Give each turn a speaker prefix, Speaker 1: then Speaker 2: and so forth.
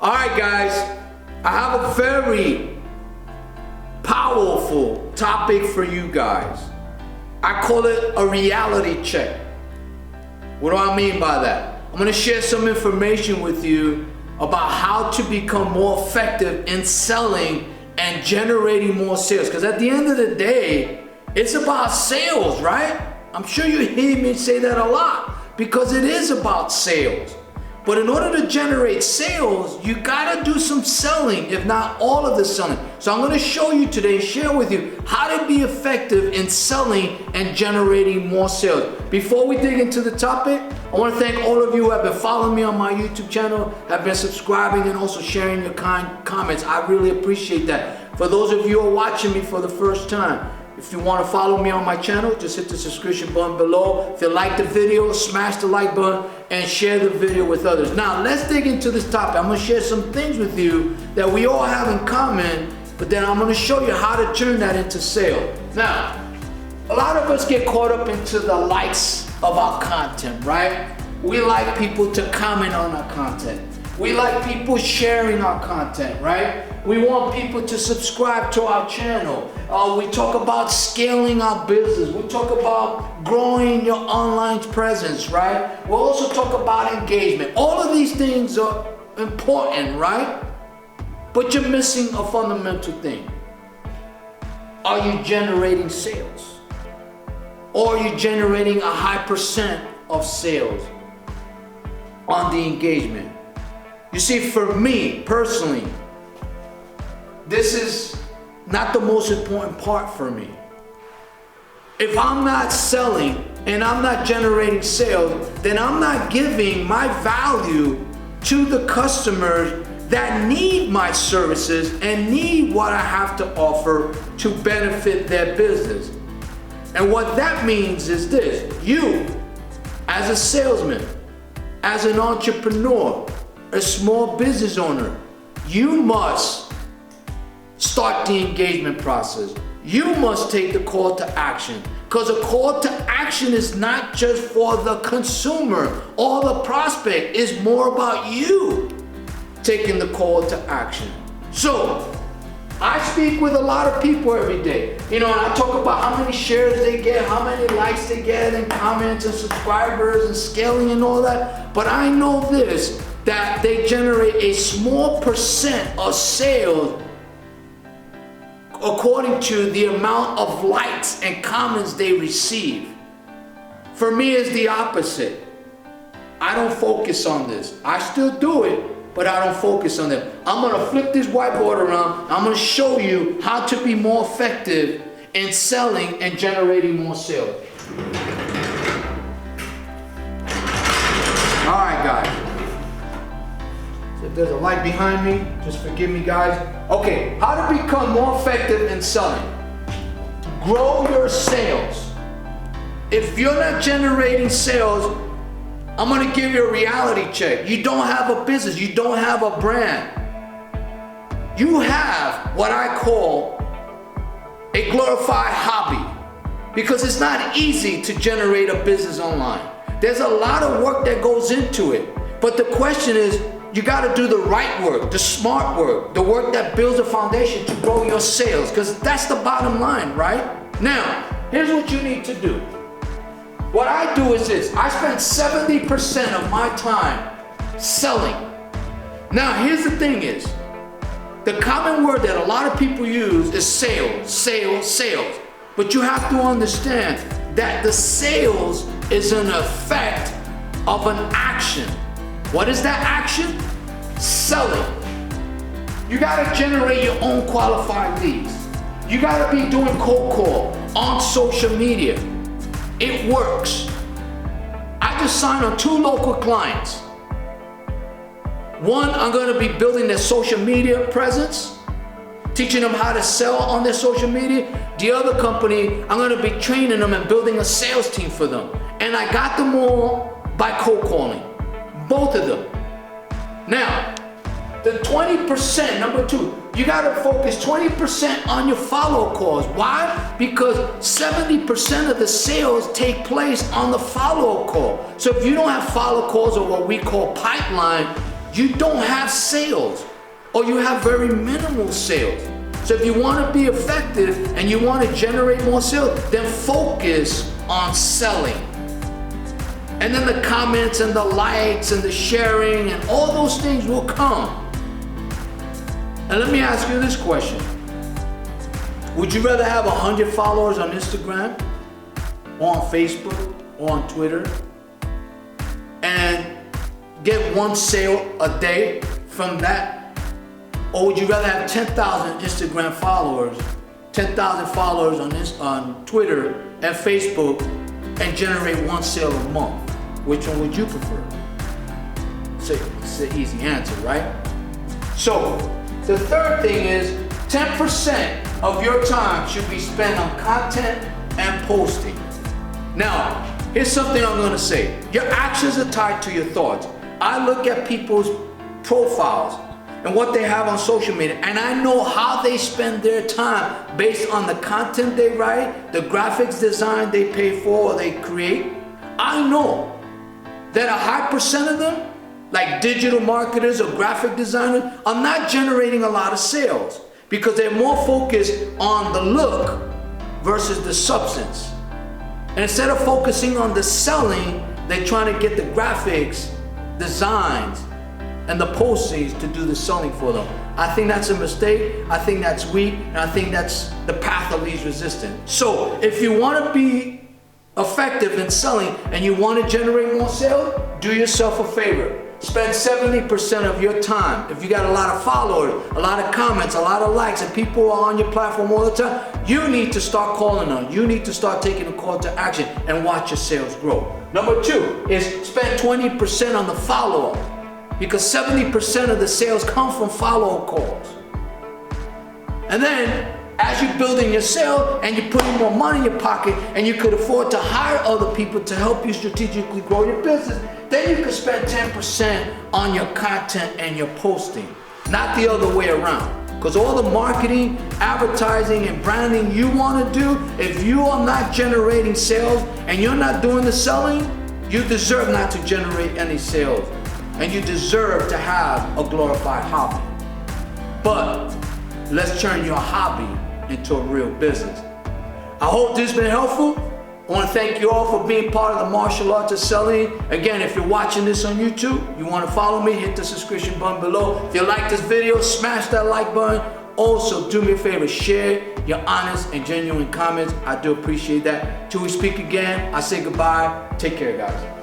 Speaker 1: All right, guys, I have a very powerful topic for you guys. I call it a reality check. What do I mean by that? I'm gonna share some information with you about how to become more effective in selling and generating more sales. Because at the end of the day, it's about sales, right? I'm sure you hear me say that a lot because it is about sales. But in order to generate sales, you gotta do some selling, if not all of the selling. So I'm gonna show you today, share with you how to be effective in selling and generating more sales. Before we dig into the topic, I wanna thank all of you who have been following me on my YouTube channel, have been subscribing and also sharing your kind comments. I really appreciate that. For those of you who are watching me for the first time, if you want to follow me on my channel, just hit the subscription button below. If you like the video, smash the like button and share the video with others. Now, let's dig into this topic. I'm going to share some things with you that we all have in common, but then I'm going to show you how to turn that into sale. Now, a lot of us get caught up into the likes of our content, right? We like people to comment on our content. We like people sharing our content, right? We want people to subscribe to our channel. We talk about scaling our business. We talk about growing your online presence, right? We'll also talk about engagement. All of these things are important, right? But you're missing a fundamental thing. Are you generating sales? Or are you generating a high percent of sales on the engagement? You see, for me personally, this is not the most important part for me. If I'm not selling and I'm not generating sales, then I'm not giving my value to the customers that need my services and need what I have to offer to benefit their business. And what that means is this: you, as a salesman, as an entrepreneur, a small business owner, you must start the engagement process. You must take the call to action, because a call to action is not just for the consumer or the prospect. It's more about you taking the call to action. So I speak with a lot of people every day, and I talk about how many shares they get, how many likes they get, and comments and subscribers and scaling and all that. But I know this, that they generate a small percent of sales according to the amount of likes and comments they receive. For me, it's the opposite. I don't focus on this. I still do it, but I don't focus on it. I'm gonna flip this whiteboard around. I'm gonna show you how to be more effective in selling and generating more sales. All right, guys. So if there's a light behind me, just forgive me, guys. Okay, how to become more effective in selling. Grow your sales. If you're not generating sales, I'm gonna give you a reality check. You don't have a business, you don't have a brand. You have what I call a glorified hobby, because it's not easy to generate a business online. There's a lot of work that goes into it. But the question is, you gotta do the right work, the smart work, the work that builds a foundation to grow your sales, because that's the bottom line, right? Now, here's what you need to do. What I do is this: I spend 70% of my time selling. Now, here's the thing is, the common word that a lot of people use is sales, sales, sales. But you have to understand that the sales is an effect of an action. What is that action? Selling. You gotta generate your own qualified leads. You gotta be doing cold call on social media. It works. I just signed on 2 local clients. One, I'm gonna be building their social media presence, teaching them how to sell on their social media. The other company, I'm gonna be training them and building a sales team for them. And I got them all by cold calling. Both of them. Now, the 20%, number 2, you gotta focus 20% on your follow calls. Why? Because 70% of the sales take place on the follow call. So if you don't have follow calls, or what we call pipeline, you don't have sales, or you have very minimal sales. So if you want to be effective and you want to generate more sales, then focus on selling. And then the comments and the likes and the sharing and all those things will come. And let me ask you this question. Would you rather have 100 followers on Instagram or on Facebook or on Twitter and get one sale a day from that? Or would you rather have 10,000 Instagram followers, 10,000 followers on Twitter and Facebook and generate one sale a month? Which one would you prefer? It's an easy answer, right? So the third thing is 10% of your time should be spent on content and posting. Now, here's something I'm gonna say. Your actions are tied to your thoughts. I look at people's profiles and what they have on social media, and I know how they spend their time based on the content they write, the graphics design they pay for or they create. I know that a high percent of them, like digital marketers or graphic designers, are not generating a lot of sales because they're more focused on the look versus the substance. And instead of focusing on the selling, they're trying to get the graphics, designs, and the postings to do the selling for them. I think that's a mistake. I think that's weak, and I think that's the path of least resistance. So if you want to be effective in selling and you want to generate more sales, do yourself a favor. Spend 70% of your time. If you got a lot of followers, a lot of comments, a lot of likes, and people are on your platform all the time, you need to start calling them. You need to start taking a call to action and watch your sales grow. Number two is spend 20% on the follow-up, because 70% of the sales come from follow-up calls. And then, as you're building your sale and you're putting more money in your pocket and you could afford to hire other people to help you strategically grow your business, then you can spend 10% on your content and your posting, not the other way around. Because all the marketing, advertising, and branding you want to do, if you are not generating sales and you're not doing the selling, you deserve not to generate any sales. And you deserve to have a glorified hobby. But let's turn your hobby into a real business. I hope this has been helpful. I want to thank you all for being part of the martial arts of selling. Again, if you're watching this on YouTube, you want to follow me, hit the subscription button below. If you like this video, smash that like button. Also, do me a favor, share your honest and genuine comments. I do appreciate that. Till we speak again, I say goodbye. Take care, guys.